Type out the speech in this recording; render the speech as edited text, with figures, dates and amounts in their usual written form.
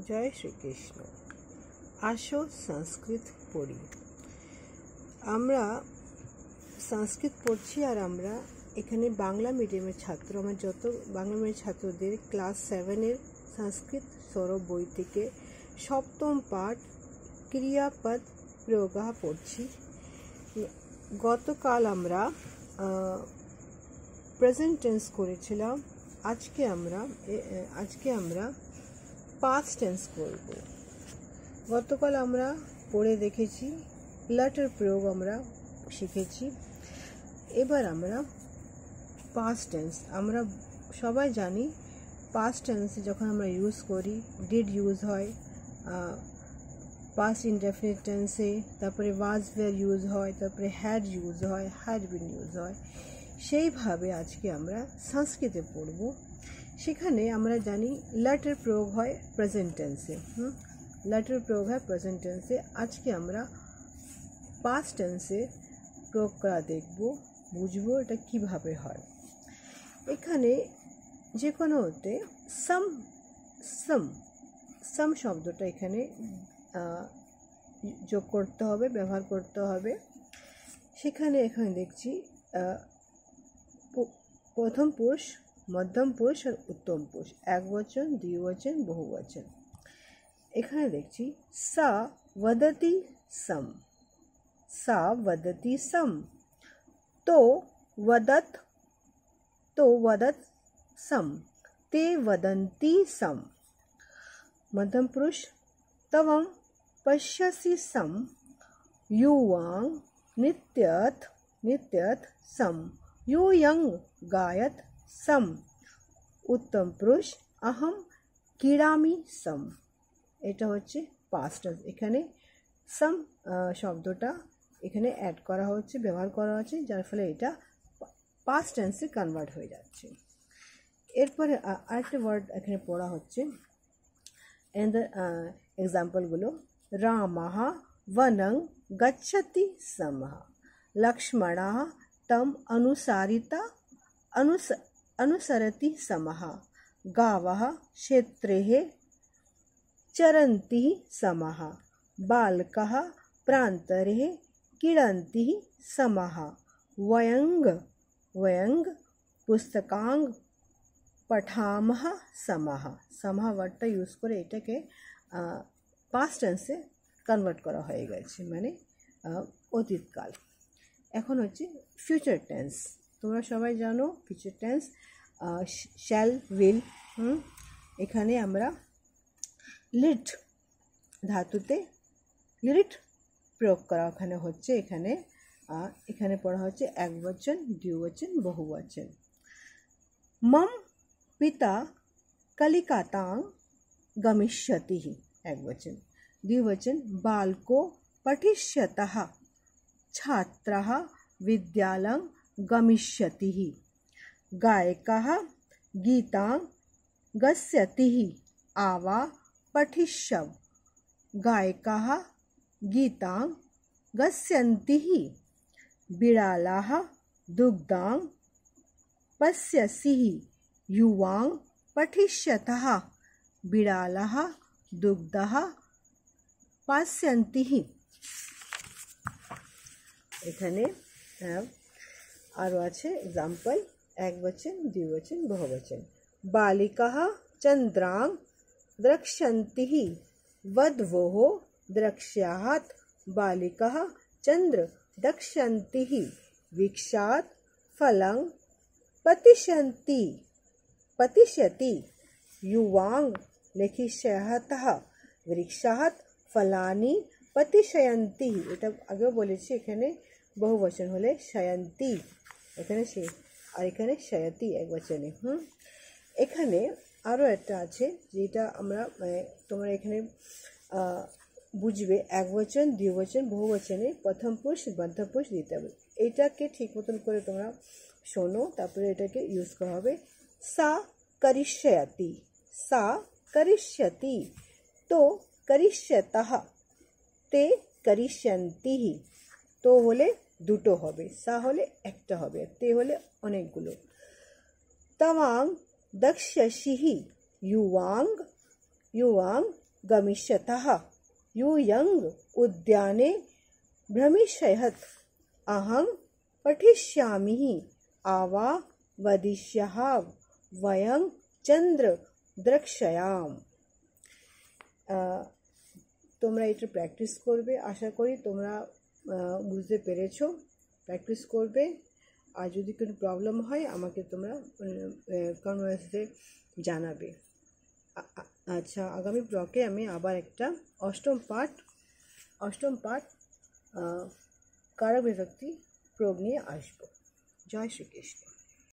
জয় শ্রীকৃষ্ণ। আসো সংস্কৃত পড়ি। আমরা সংস্কৃত পড়ছি আর আমরা এখানে বাংলা মিডিয়ামের ছাত্র, আমার যত বাংলা মিডিয়ামের ছাত্রদের ক্লাস 7-এর সংস্কৃত সৌরভ বই থেকে সপ্তম পাঠ ক্রিয়াপদ প্রয়োগা পড়ছি। গতকাল আমরা প্রেজেন্ট টেন্স করেছিলাম। আজকে আমরা পাস্ট টেন্স করব। গতকাল আমরা পড়ে দেখেছি, লেটার প্রয়োগ আমরা শিখেছি। এবার আমরা পাস্ট টেন্স, আমরা সবাই জানি পাস্ট টেন্সে যখন আমরা ইউজ করি ডিড ইউজ হয়, পাস্ট ইনডেফিনিট টেন্সে তারপরে ওয়াজ ওয়্যার ইউজ হয়, তারপরে হ্যাড ইউজ হয়, হ্যাড বিন ইউজ হয়। সেইভাবে আজকে আমরা সংস্কৃতে পড়ব। সেখানে আমরা জানি লেটার প্রয়োগ হয় প্রেজেন্ট টেন্সে। লেটার প্রয়োগ হয় প্রেজেন্ট টেন্সে। আজকে আমরা পাস্ট টেন্সে প্রয়োগ করা দেখব, বুঝবো এটা কিভাবে হয়। এখানে যে কোনো হতে সাম শব্দটা এখানে যোগ করতে হবে, ব্যবহার করতে হবে। এখানে দেখছি প্রথম পুরুষ, মধ্যম পুরুষ আর উত্তম পুরুষ, একবচন, দ্বিবচন, বহুবচন। এখানে দেখছি সা বদতি সম, সা বদতি সম, তো वदत सम, ते वदन्ति सम। मध्यम पुरुष तवं पश्यसि सम, युवां नित्यत सम, यूयं गायत सम। उत्तम पुरुष अहम क्रीडामि सम। এটা হচ্ছে পাস্ট টেন্স। এখানে সাম শব্দটা এখানে অ্যাড করা হচ্ছে, ব্যবহার করা হচ্ছে, যার ফলে এটা পাস্ট টেন্সে কনভার্ট হয়ে যাচ্ছে। এরপরে আরেকটা ওয়ার্ড এখানে পড়া হচ্ছে। এক্সাম্পলগুলো, রামः वनं गच्छति समः, लक्ष्मणः तम अनुसरति समः, गावः क्षेत्रे चरन्ति समः, बालकः प्रान्तरे क्रीडन्ति समः, वयं पुस्तकांग पठामः समः। समः ওয়ার্ডটা ইউজ করে এটাকে পাস্ট টেন্সে কনভার্ট করা হয়ে গেছে, মানে অতীতকাল। এখন হচ্ছে ফিউচার টেন্স। তোমরা সবাই জানো ফিউচার টেন্স শ্যাল, উইল। এখানে আমরা লিট ধাতুতে লিট প্রয়োগ করা ওখানে হচ্ছে। এখানে পড়া হচ্ছে একবচন, দ্বিবচন, বহুবচন। मम पिता कलिकातां गमिष्यति, एकवचन। द्विवचन, बालको पठिष्यतः, छात्रः विद्यालयं गमिष्यति, गायकः गीतां गास्यति, आवा पठिष्यव, गायकाः गीतां गास्यन्ति, बिडालाः दुग्धां पश्यसि, युवां पठिष्यतः, बिडालः दुग्धः पश्यन्ति। এখানে আরও আছে এক্সাম্পল, একবচন, দ্বিবচন, বহুবচন। बालिकाः चन्द्रां द्रक्ष्यन्ति, वधवोः द्रक्ष्यात्, बालिकाः चन्द्र द्रक्ष्यन्ति, वृक्षात् फलं पतिष्यति, युवां लेखिष्यतः, वृक्षात् फलानि पतिष्यन्ति। এটা আগেও বলেছি, এখানে বহুবচন হলে শয়ন্তি, এখানে সে, আর এখানে শয়তি একবচনে। এখানে আরও একটা আছে যেটা আমরা তোমরা এখানে বুঝবে। একবচন, দ্বিবচন, বহুবচনে প্রথম পুরুষ, মধ্যম পুরুষ দিতে হবে। এটাকে ঠিক মতন করে তোমরা শোনো, তারপরে এটাকে ইউজ করা হবে। সা করিষ্যতি, সা করিষ্যতি, তো করিষ্যতঃ, তে করিষ্যন্তি। তো হলে দুটো হবে, সা হলে একটা হবে, তে হলে অনেকগুলো। तवां दक्ष्यसि, युवां गमिष्यतः यूयं उद्याने भ्रमिष्यथ अहं पठिष्यामि आवा वदिष्यः वयं चंद्र द्रक्ष्याम। তোমরা এটা প্র্যাকটিস করবে, আশা করি তোমরা বুঝতে পেরেছো। প্র্যাকটিস করবে, আর যদি কোনো প্রবলেম হয় আমাকে তোমরা কমেন্টসে জানাবে। আচ্ছা, আগামী ব্লকে আমি আবার একটা অষ্টম পাঠ কারক বিভক্তি প্রয়োগ নিয়ে আসবো। জয় শ্রীকৃষ্ণ।